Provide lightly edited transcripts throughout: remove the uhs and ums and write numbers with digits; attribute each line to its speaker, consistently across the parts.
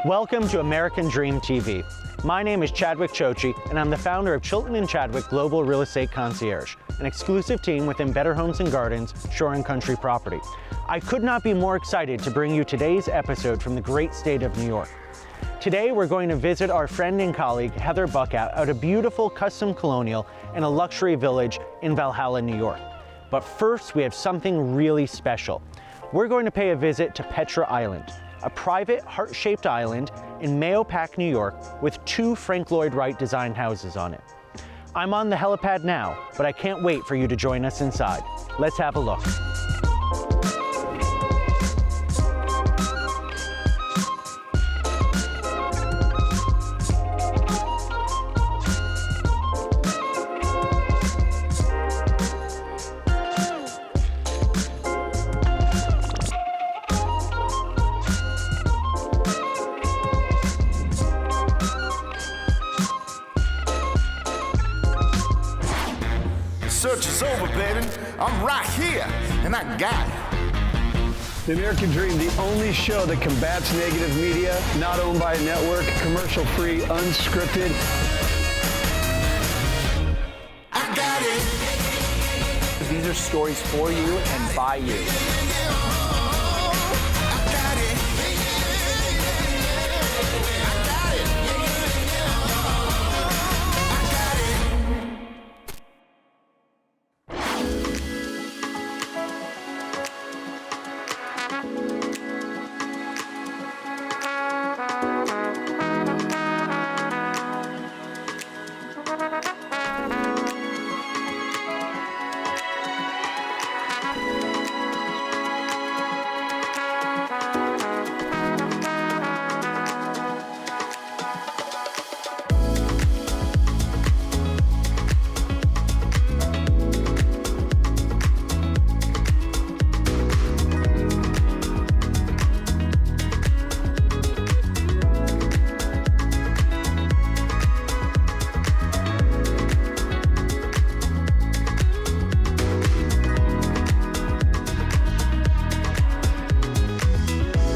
Speaker 1: Welcome to American Dream TV. My name is Chadwick Chochi, and I'm the founder of Chilton Chadwick Global Real Estate Concierge, an exclusive team within Better Homes and Gardens, Shore and Country Property. I could not be more excited to bring you today's episode from the great state of New York. Today, we're going to visit our friend and colleague, Heather Buckout, at a beautiful custom colonial in a luxury village in Valhalla, New York. But first, we have something really special. We're going to pay a visit to Petra Island, a private heart-shaped island in Mahopac, New York, with 2 Frank Lloyd Wright designed houses on it. I'm on the helipad now, but I can't wait for you to join us inside. Let's have a look.
Speaker 2: Search is over, baby. I'm right here, and I got it.
Speaker 3: The American Dream, the only show that combats negative media, not owned by a network, commercial-free, unscripted.
Speaker 2: I got it.
Speaker 4: These are stories for you and by you.
Speaker 2: I got it. I got it. I got it.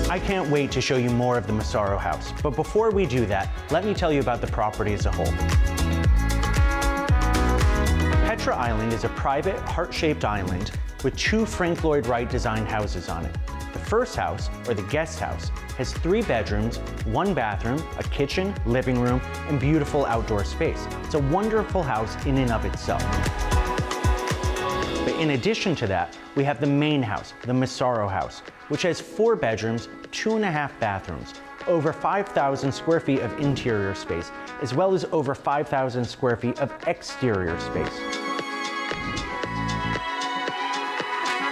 Speaker 1: I can't wait to show you more of the Massaro House, but before we do that, let me tell you about the property as a whole. Petra Island is a private, heart-shaped island with 2 Frank Lloyd Wright designed houses on it. The first house, or the guest house, has 3 bedrooms, 1 bathroom, a kitchen, living room, and beautiful outdoor space. It's a wonderful house in and of itself. But in addition to that, we have the main house, the Massaro House, which has 4 bedrooms, 2.5 bathrooms, over 5,000 square feet of interior space, as well as over 5,000 square feet of exterior space.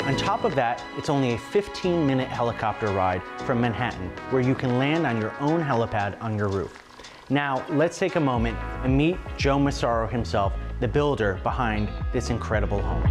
Speaker 1: On top of that, it's only a 15-minute helicopter ride from Manhattan, where you can land on your own helipad on your roof. Now, let's take a moment and meet Joe Massaro himself, the builder behind this incredible home.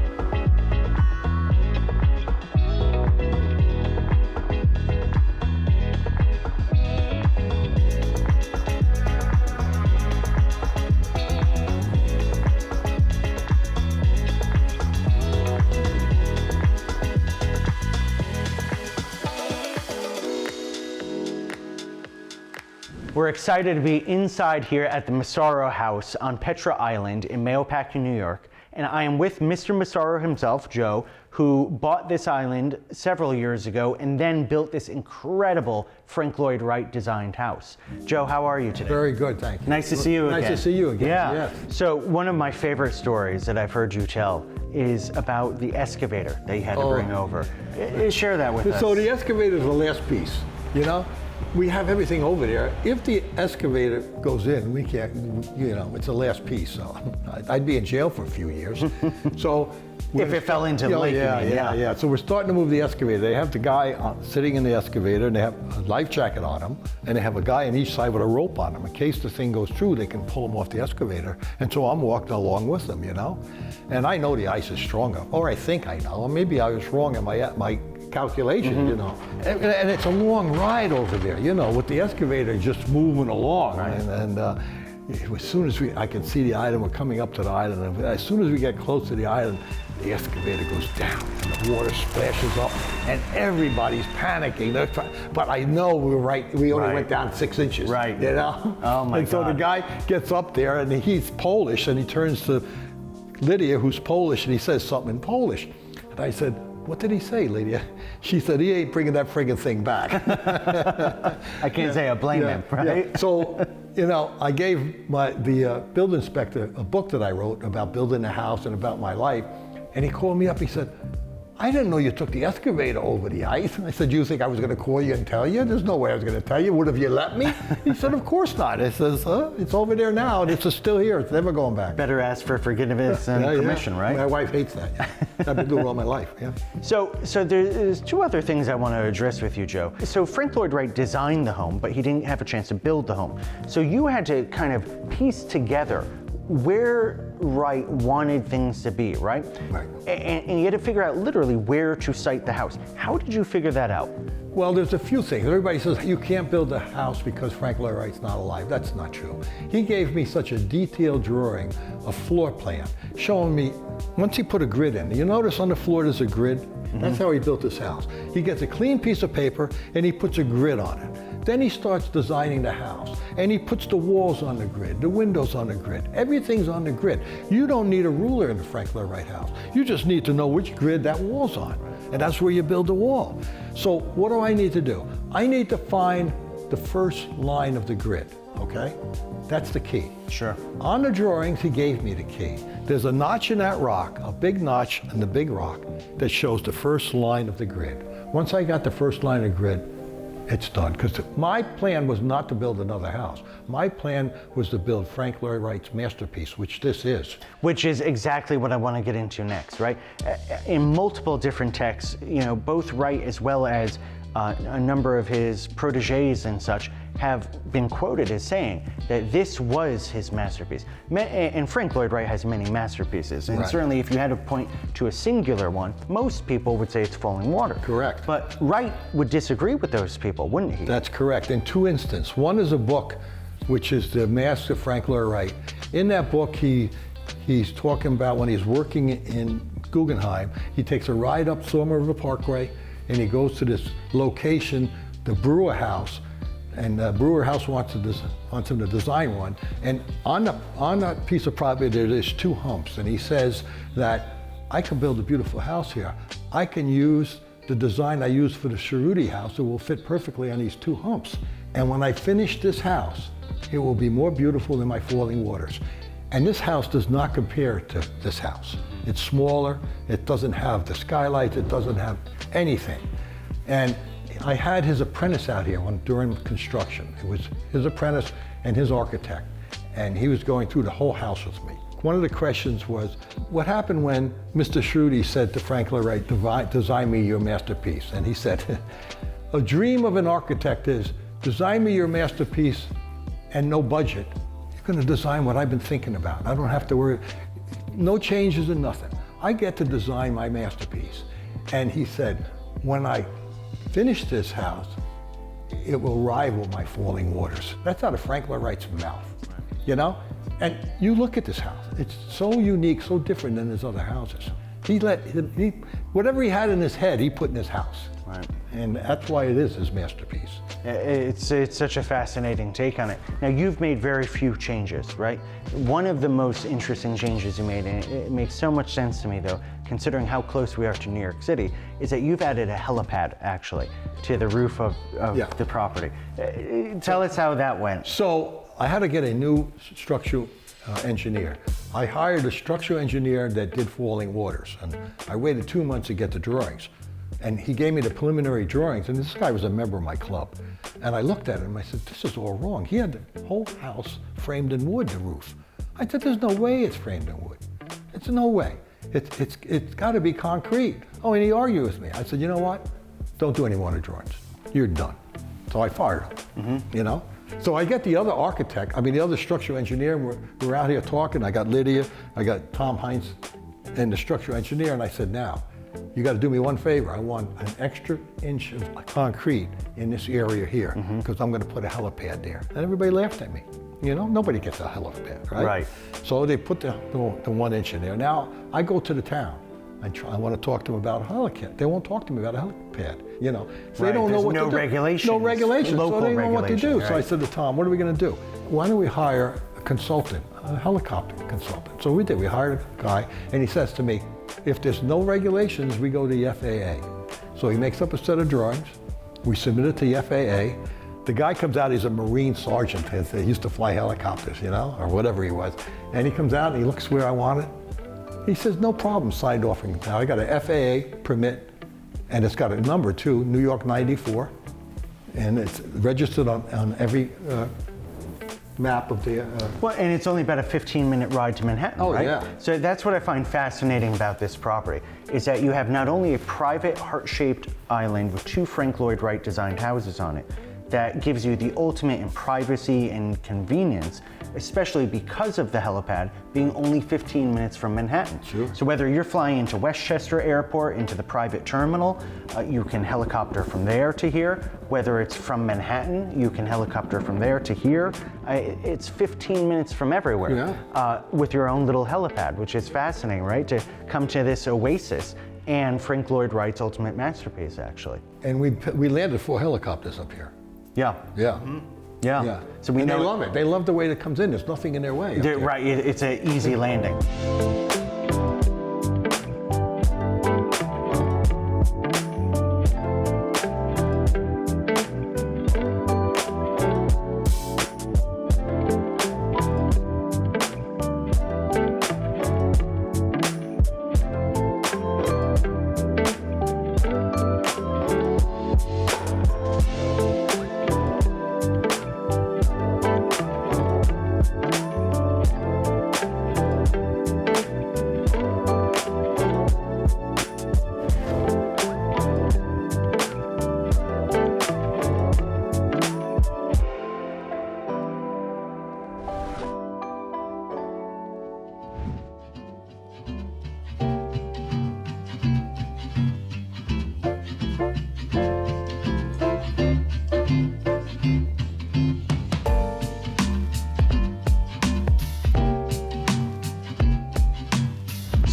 Speaker 1: We're excited to be inside here at the Massaro House on Petra Island in Mahopac, New York, and I am with Mr. Massaro himself, Joe, who bought this island several years ago and then built this incredible Frank Lloyd Wright designed house. Joe, how are you today?
Speaker 3: Very good, thank you.
Speaker 1: Nice to see you again.
Speaker 3: Nice to see you again.
Speaker 1: Yeah.
Speaker 3: Yes.
Speaker 1: So one of my favorite stories that I've heard you tell is about the excavator that you had to bring over. Share that with us.
Speaker 3: So the excavator is the last piece, you know? We have everything over there. If the excavator goes in, we can't, you know, it's the last piece. So I'd be in jail for a few years. So
Speaker 1: If it fell into the lake,
Speaker 3: yeah,
Speaker 1: you mean,
Speaker 3: yeah. So we're starting to move the excavator. They have the guy sitting in the excavator, and they have a life jacket on him, and they have a guy on each side with a rope on him. In case the thing goes through, they can pull him off the excavator. And so I'm walking along with them, And I know the ice is stronger, or I think I know. Or maybe I was wrong in my calculation, And it's a long ride over there, with the excavator just moving along.
Speaker 1: Right.
Speaker 3: And as soon as I can see the island, we're coming up to the island, and as soon as we get close to the island, the excavator goes down, and the water splashes up, and everybody's panicking. But I know we were right. We only went down 6 inches.
Speaker 1: Right.
Speaker 3: Oh
Speaker 1: my
Speaker 3: And so
Speaker 1: God.
Speaker 3: the guy gets up there, and he's Polish, and he turns to Lydia, who's Polish, and he says something in Polish. And I said, "What did he say, Lydia?" She said, "He ain't bringing that friggin' thing back."
Speaker 1: I can't say I blame him, right?
Speaker 3: Yeah. So, I gave the building inspector a book that I wrote about building a house and about my life, and he called me up. He said, "I didn't know you took the excavator over the ice." And I said, "You think I was going to call you and tell you? There's no way I was going to tell you. Would have you let me?" He said, "Of course not." I says, "It's over there now, and it's still here. It's never going back."
Speaker 1: Better ask for forgiveness and permission, right?
Speaker 3: My wife hates that. I've been doing it all my life. Yeah.
Speaker 1: So there's 2 other things I want to address with you, Joe. So Frank Lloyd Wright designed the home, but he didn't have a chance to build the home. So you had to kind of piece together where Wright wanted things to be, right?
Speaker 3: Right.
Speaker 1: And you had to figure out literally where to site the house. How did you figure that out?
Speaker 3: Well, there's a few things. Everybody says you can't build a house because Frank Lloyd Wright's not alive. That's not true. He gave me such a detailed drawing, a floor plan, showing me, once he put a grid in, you notice on the floor there's a grid? That's how he built this house. He gets a clean piece of paper and he puts a grid on it. Then he starts designing the house, and he puts the walls on the grid, the windows on the grid, everything's on the grid. You don't need a ruler in the Frank Lloyd Wright house. You just need to know which grid that wall's on, and that's where you build the wall. So what do I need to do? I need to find the first line of the grid, okay? That's the key.
Speaker 1: Sure.
Speaker 3: On the drawings, he gave me the key. There's a notch in that rock, a big notch in the big rock that shows the first line of the grid. Once I got the first line of the grid, it's done. Because my plan was not to build another house. My plan was to build Frank Lloyd Wright's masterpiece, which this is.
Speaker 1: Which is exactly what I want to get into next, right? In multiple different texts, both Wright as well as a number of his proteges and such have been quoted as saying that this was his masterpiece. And Frank Lloyd Wright has many masterpieces, and certainly if you had to point to a singular one, most people would say it's Falling Water.
Speaker 3: Correct.
Speaker 1: But Wright would disagree with those people, wouldn't he?
Speaker 3: That's correct. In 2 instances. One is a book, which is The Mask of Frank Lloyd Wright. In that book, he's talking about when he's working in Guggenheim, he takes a ride up Sawmill River Parkway, and he goes to this location, the Brewer House, and Brewer House wants him to design one. And on that piece of property, there's 2 humps, and he says that I can build a beautiful house here. I can use the design I used for the Cerruti house. It will fit perfectly on these 2 humps. And when I finish this house, it will be more beautiful than my Falling Waters. And this house does not compare to this house. It's smaller, it doesn't have the skylights, it doesn't have anything. And I had his apprentice out here during construction. It was his apprentice and his architect, and he was going through the whole house with me. One of the questions was, what happened when Mr. Cerruti said to Frank Lloyd Wright, design me your masterpiece? And he said, a dream of an architect is, design me your masterpiece and no budget. You're going to design what I've been thinking about. I don't have to worry, no changes and nothing. I get to design my masterpiece. And he said, when I finish this house, it will rival my Falling Waters. That's out of Frank Lloyd Wright's mouth, And you look at this house, it's so unique, so different than his other houses. Whatever he had in his head, he put in his house.
Speaker 1: Right.
Speaker 3: And that's why it is his masterpiece.
Speaker 1: It's such a fascinating take on it. Now, you've made very few changes, right? One of the most interesting changes you made, and it makes so much sense to me though, considering how close we are to New York City, is that you've added a helipad, actually, to the roof of the property. Tell us how that went.
Speaker 3: So I had to get a new structural engineer. I hired a structural engineer that did Falling Waters, and I waited 2 months to get the drawings. And he gave me the preliminary drawings, and this guy was a member of my club. And I looked at him, I said, this is all wrong. He had the whole house framed in wood, the roof. I said, there's no way it's framed in wood. It's no way. It's got to be concrete. Oh, and he argued with me. I said, you know what? Don't do any more drawings. You're done. So I fired him, you know? So I get the other architect, the other structural engineer, and we're out here talking. I got Lydia, I got Tom Heinz, and the structural engineer, and I said, now, you got to do me one favor. I want an extra inch of concrete in this area here, because I'm going to put a helipad there. And everybody laughed at me. You know, nobody gets a helipad, right?
Speaker 1: Right.
Speaker 3: So they put the 1 inch in there. Now, I go to the town. I want to talk to them about a helipad. They won't talk to me about a helipad, you know. So
Speaker 1: Right,
Speaker 3: they don't know
Speaker 1: there's
Speaker 3: what
Speaker 1: no
Speaker 3: to do.
Speaker 1: regulations,
Speaker 3: No regulations.
Speaker 1: local
Speaker 3: So they don't know what to do.
Speaker 1: regulation,
Speaker 3: So I
Speaker 1: right.
Speaker 3: said to Tom, what are we going to do? Why don't we hire a consultant, a helicopter consultant? So we did. We hired a guy, and he says to me, if there's no regulations, we go to the FAA. So he makes up a set of drawings. We submit it to the FAA. The guy comes out, he's a Marine sergeant. He used to fly helicopters, you know, or whatever he was. And he comes out and he looks where I want it. He says, no problem, signed off. Now I got an FAA permit, and it's got a number too, New York 94, and it's registered on every map of the...
Speaker 1: Well, and it's only about a 15-minute ride to Manhattan,
Speaker 3: Oh,
Speaker 1: right?
Speaker 3: yeah.
Speaker 1: So that's what I find fascinating about this property, is that you have not only a private heart-shaped island with 2 Frank Lloyd Wright designed houses on it, that gives you the ultimate in privacy and convenience, especially because of the helipad being only 15 minutes from Manhattan.
Speaker 3: Sure.
Speaker 1: So whether you're flying into Westchester Airport, into the private terminal, you can helicopter from there to here. Whether it's from Manhattan, you can helicopter from there to here. It's 15 minutes from everywhere with your own little helipad, which is fascinating, right? To come to this oasis and Frank Lloyd Wright's ultimate masterpiece, actually.
Speaker 3: And we landed 4 helicopters up here.
Speaker 1: Yeah.
Speaker 3: Yeah.
Speaker 1: Yeah.
Speaker 3: Yeah.
Speaker 1: So we
Speaker 3: and
Speaker 1: know
Speaker 3: they love it. They love the way it comes in. There's nothing in their way. up there.
Speaker 1: Right. It's an easy landing.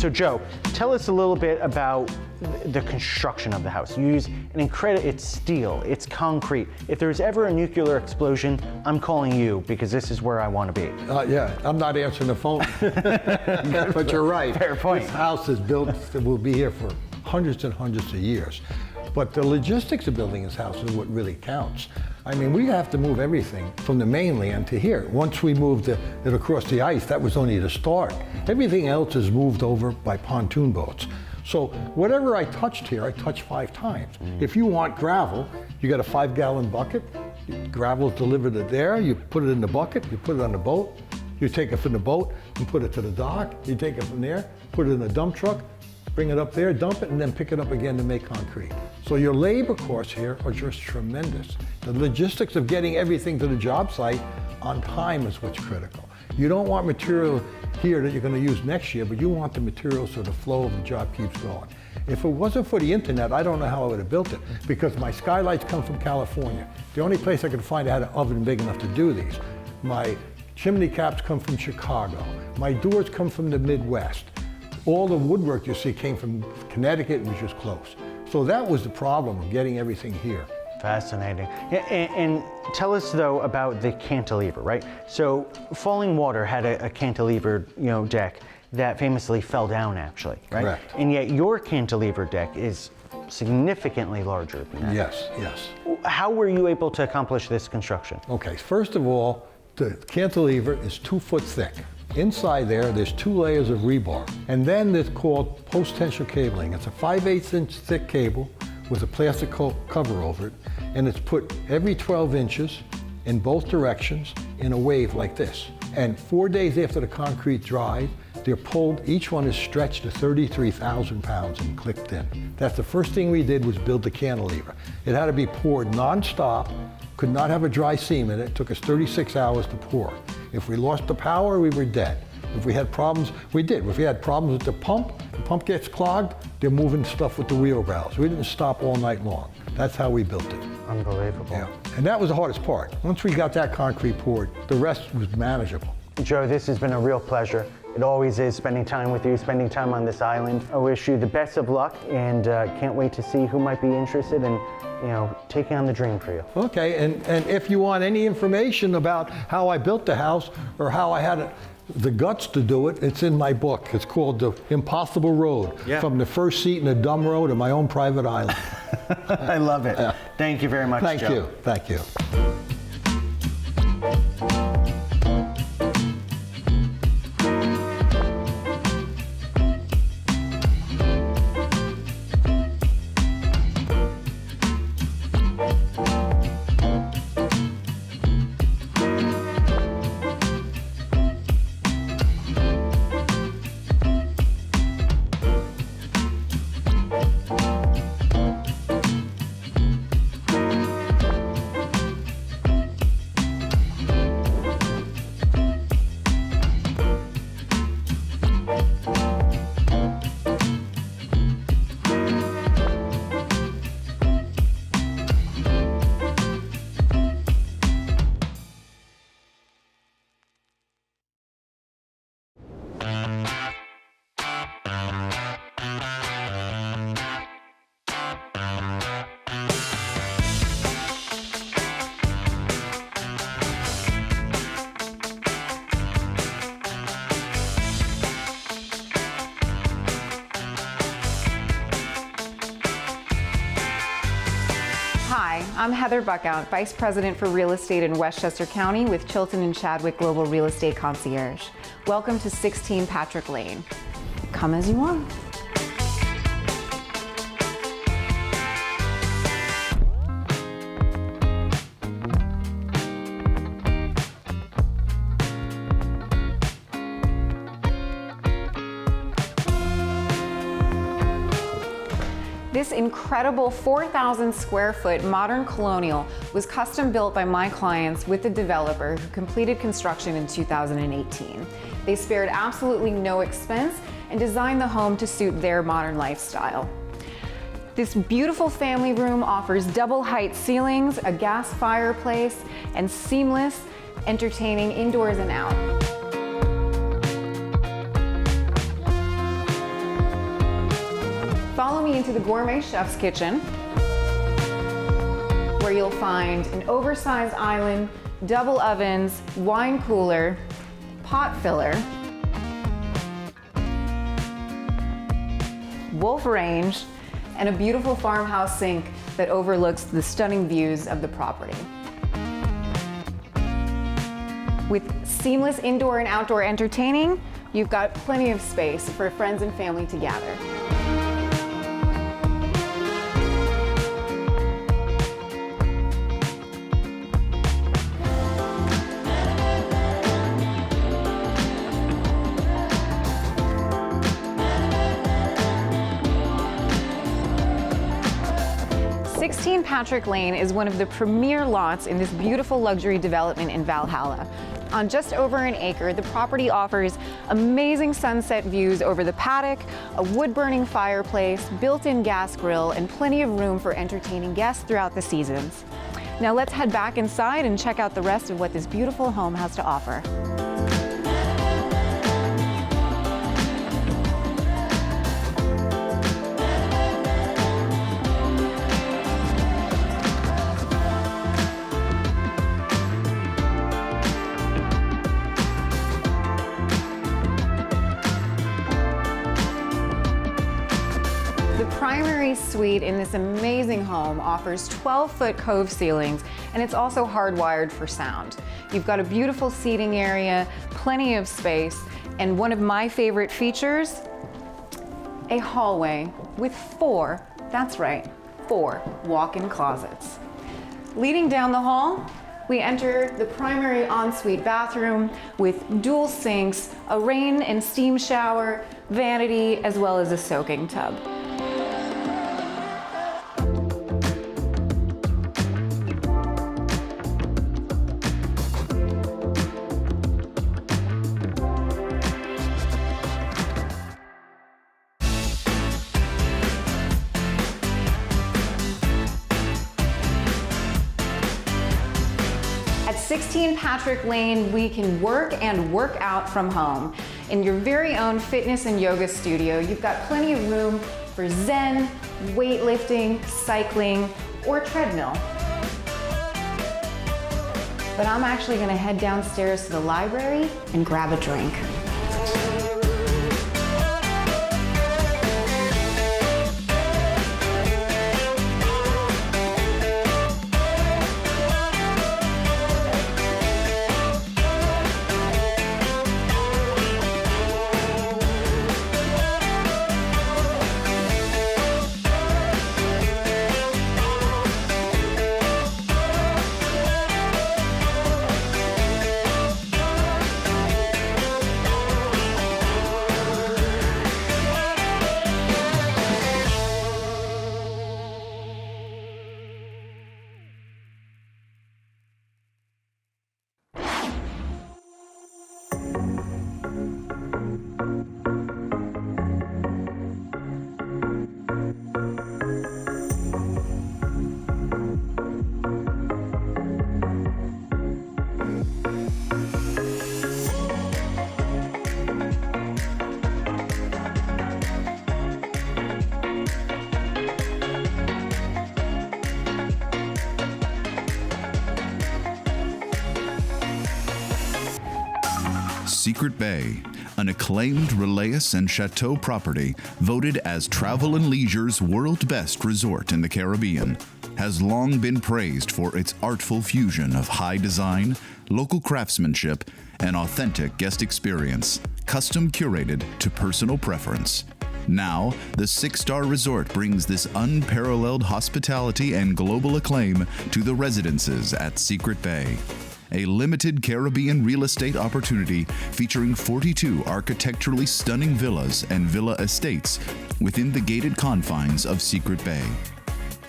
Speaker 1: So Joe, tell us a little bit about the construction of the house. You use an incredible, it's steel, it's concrete. If there's ever a nuclear explosion, I'm calling you because this is where I want to be.
Speaker 3: Yeah, I'm not answering the phone. But you're right.
Speaker 1: Fair point.
Speaker 3: This house is built, it will be here for hundreds and hundreds of years. But the logistics of building this house is what really counts. I mean, we have to move everything from the mainland to here. Once we moved it across the ice, that was only the start. Everything else is moved over by pontoon boats. So whatever I touched here, I touched 5 times. If you want gravel, you got a 5-gallon bucket. Gravel is delivered to there. You put it in the bucket. You put it on the boat. You take it from the boat and put it to the dock. You take it from there, put it in a dump truck, bring it up there, dump it, and then pick it up again to make concrete. So your labor costs here are just tremendous. The logistics of getting everything to the job site on time is what's critical. You don't want material here that you're going to use next year, but you want the material so the flow of the job keeps going. If it wasn't for the internet, I don't know how I would have built it, because my skylights come from California. The only place I could find that had an oven big enough to do these. My chimney caps come from Chicago. My doors come from the Midwest. All the woodwork you see came from Connecticut, which was close. So that was the problem of getting everything here.
Speaker 1: Fascinating. And tell us though about the cantilever, right? So Falling Water had a cantilever, deck that famously fell down actually, right?
Speaker 3: Correct.
Speaker 1: And yet your cantilever deck is significantly larger than that.
Speaker 3: Yes, yes.
Speaker 1: How were you able to accomplish this construction?
Speaker 3: Okay, first of all, the cantilever is 2 foot thick. Inside there's 2 layers of rebar. And then it's called post-tension cabling. It's a 5/8 inch thick cable with a plastic cover over it. And it's put every 12 inches in both directions in a wave like this. And 4 days after the concrete dried, they're pulled, each one is stretched to 33,000 pounds and clicked in. That's the first thing we did was build the cantilever. It had to be poured nonstop, could not have a dry seam in it. It took us 36 hours to pour. If we lost the power, we were dead. If we had problems, we did. If we had problems with the pump gets clogged, they're moving stuff with the wheelbarrows. We didn't stop all night long. That's how we built it.
Speaker 1: Unbelievable.
Speaker 3: Yeah. And that was the hardest part. Once we got that concrete poured, the rest was manageable.
Speaker 1: Joe, this has been a real pleasure. It always is spending time with you, spending time on this island. I wish you the best of luck and can't wait to see who might be interested in, taking on the dream for you.
Speaker 3: Okay, and if you want any information about how I built the house or how I had the guts to do it, it's in my book. It's called The Impossible Road, From the First Seat in a Dumb Road to My Own Private Island.
Speaker 1: I love it. Yeah. Thank you very much,
Speaker 3: Thank
Speaker 1: Joe.
Speaker 3: you. Thank you.
Speaker 5: Hi, I'm Heather Buckout, Vice President for Real Estate in Westchester County with Chilton Chadwick Global Real Estate Concierge. Welcome to 16 Patrick Lane. Come as you are. This incredible 4,000 square foot modern Colonial was custom built by my clients with the developer who completed construction in 2018. They spared absolutely no expense and designed the home to suit their modern lifestyle. This beautiful family room offers double height ceilings, a gas fireplace, and seamless, entertaining indoors and out. Follow me into the gourmet chef's kitchen, where you'll find an oversized island, double ovens, wine cooler, pot filler, wolf range, and a beautiful farmhouse sink that overlooks the stunning views of the property. With seamless indoor and outdoor entertaining, you've got plenty of space for friends and family to gather. Patrick Lane is one of the premier lots in this beautiful luxury development in Valhalla. On just over an acre, the property offers amazing sunset views over the paddock, a wood-burning fireplace, built-in gas grill, and plenty of room for entertaining guests throughout the seasons. Now let's head back inside and check out the rest of what this beautiful home has to offer. Primary suite in this amazing home offers 12-foot cove ceilings, and it's also hardwired for sound. You've got a beautiful seating area, plenty of space, and one of my favorite features, a hallway with four, that's right, 4 walk-in closets. Leading down the hall, we enter the primary ensuite bathroom with dual sinks, a rain and steam shower, vanity, as well as a soaking tub. At 16 Patrick Lane, we can work and work out from home. In your very own fitness and yoga studio, you've got plenty of room for Zen, weightlifting, cycling, or treadmill. But I'm actually gonna head downstairs to the library and grab a drink.
Speaker 6: Secret Bay, an acclaimed Relais and Chateau property voted as Travel + Leisure's world best resort in the Caribbean, has long been praised for its artful fusion of high design, local craftsmanship, and authentic guest experience, custom curated to personal preference. Now, the 6-star resort brings this unparalleled hospitality and global acclaim to the residences at Secret Bay. A limited Caribbean real estate opportunity featuring 42 architecturally stunning villas and villa estates within the gated confines of Secret Bay.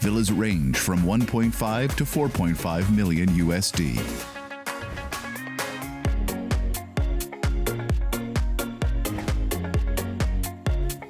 Speaker 6: Villas range from 1.5 to 4.5 million USD.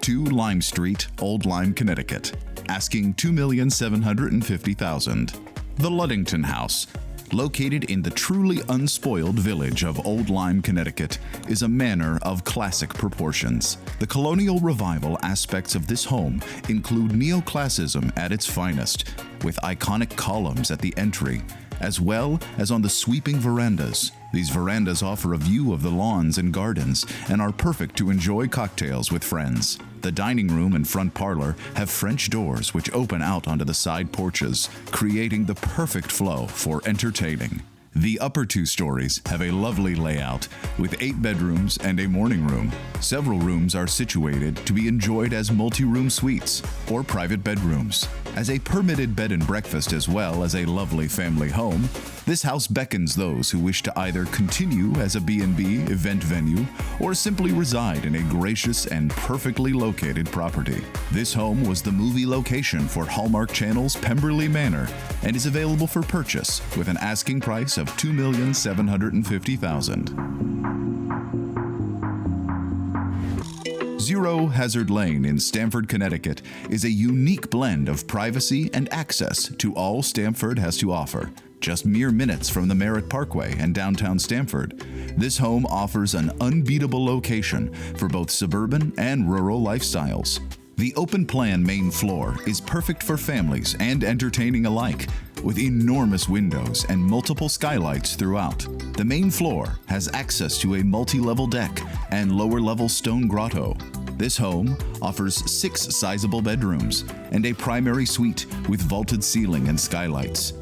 Speaker 6: Two Lime Street, Old Lyme, Connecticut, asking $2,750,000. The Luddington House, located in the truly unspoiled village of Old Lyme, Connecticut, is a manor of classic proportions. The Colonial revival aspects of this home include neoclassicism at its finest, with iconic columns at the entry, as well as on the sweeping verandas. These verandas offer a view of the lawns and gardens and are perfect to enjoy cocktails with friends. The dining room and front parlor have French doors which open out onto the side porches, creating the perfect flow for entertaining. The upper 2 stories have a lovely layout with 8 bedrooms and a morning room. Several rooms are situated to be enjoyed as multi-room suites or private bedrooms. As a permitted bed and breakfast as well as a lovely family home, this house beckons those who wish to either continue as a B&B event venue or simply reside in a gracious and perfectly located property. This home was the movie location for Hallmark Channel's Pemberley Manor and is available for purchase with an asking price of $2,750,000. 0 Hazard Lane in Stamford, Connecticut is a unique blend of privacy and access to all Stamford has to offer. Just mere minutes from the Merritt Parkway and downtown Stamford, this home offers an unbeatable location for both suburban and rural lifestyles. The open-plan main floor is perfect for families and entertaining alike, with enormous windows and multiple skylights throughout. The main floor has access to a multi-level deck and lower-level stone grotto. This home offers 6 sizable bedrooms and a primary suite with vaulted ceiling and skylights,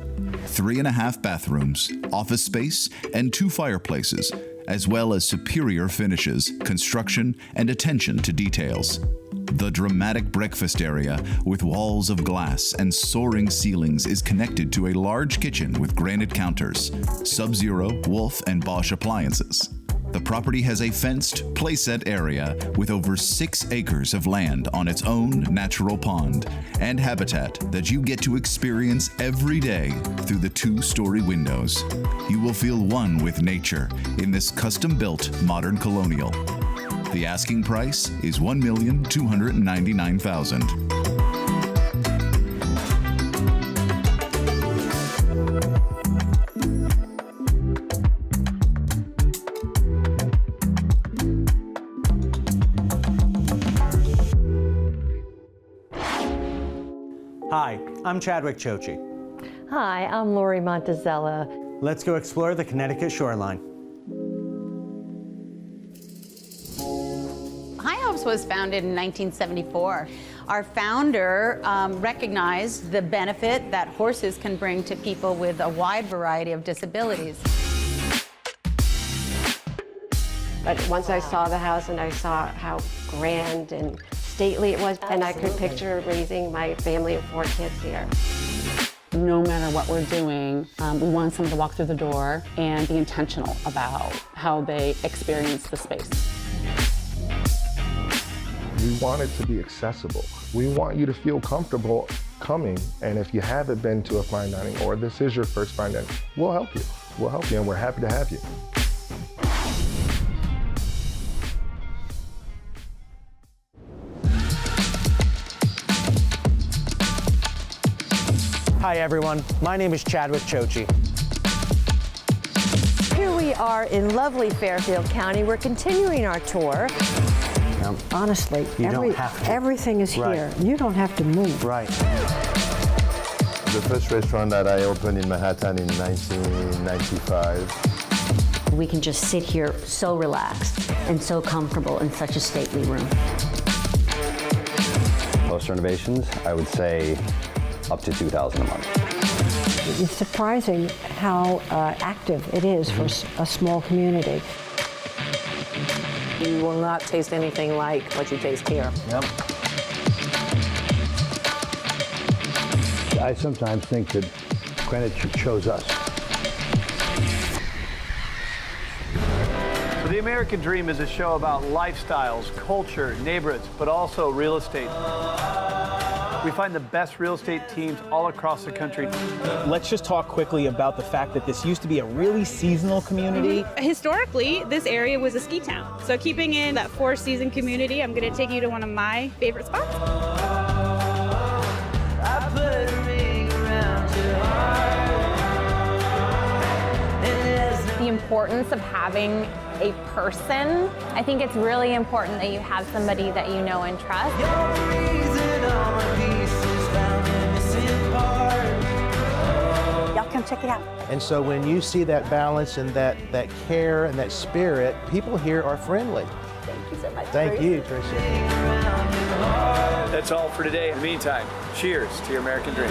Speaker 6: 3.5 bathrooms, office space, and 2 fireplaces, as well as superior finishes, construction, and attention to details. The dramatic breakfast area, with walls of glass and soaring ceilings, is connected to a large kitchen with granite counters, Sub-Zero, Wolf, and Bosch appliances. The property has a fenced playset area with over 6 acres of land on its own natural pond and habitat that you get to experience every day through the 2-story windows. You will feel one with nature in this custom-built modern colonial. The asking price is $1,299,000.
Speaker 1: Hi, I'm Chadwick Chochi.
Speaker 7: Hi, I'm Lori Montezella.
Speaker 1: Let's go explore the Connecticut shoreline.
Speaker 8: High Hopes was founded in 1974. Our founder recognized the benefit that horses can bring to people with a wide variety of disabilities.
Speaker 7: But once I saw the house and I saw how grand and stately it was, and I could picture raising my family of 4 kids here.
Speaker 9: No matter what we're doing, we want someone to walk through the door and be intentional about how they experience the space.
Speaker 10: We want it to be accessible. We want you to feel comfortable coming, and if you haven't been to a fine dining or this is your first fine dining, we'll help you. We'll help you, and we're happy to have you.
Speaker 1: Hi everyone, my name is Chadwick Chochi.
Speaker 7: Here we are in lovely Fairfield County. We're continuing our tour. Honestly,
Speaker 1: You don't have to.
Speaker 7: everything is
Speaker 1: Right.
Speaker 7: here. You don't have to move.
Speaker 1: Right.
Speaker 10: The first restaurant that I opened in Manhattan in 1995.
Speaker 11: We can just sit here so relaxed and so comfortable in such a stately room.
Speaker 12: Post renovations, I would say up to $2,000 a month.
Speaker 7: It's surprising how active it is for a small community.
Speaker 9: You will not taste anything like what you taste here.
Speaker 1: Yep.
Speaker 3: I sometimes think that Greenwich chose us.
Speaker 13: So The American Dream is a show about lifestyles, culture, neighborhoods, but also real estate. We find the best real estate teams all across the country.
Speaker 14: Let's just talk quickly about the fact that this used to be a really seasonal community.
Speaker 15: Historically, this area was a ski town. So keeping in that 4-season community, I'm going to take you to one of my favorite spots.
Speaker 5: The importance of having a person. I think it's really important that you have somebody that you know and trust.
Speaker 11: Y'all come check it out.
Speaker 14: And so when you see that balance and that care and that spirit, people here are friendly.
Speaker 11: Thank you so much.
Speaker 14: Thank you, Tricia.
Speaker 13: That's all for today. In the meantime, cheers to your American Dream.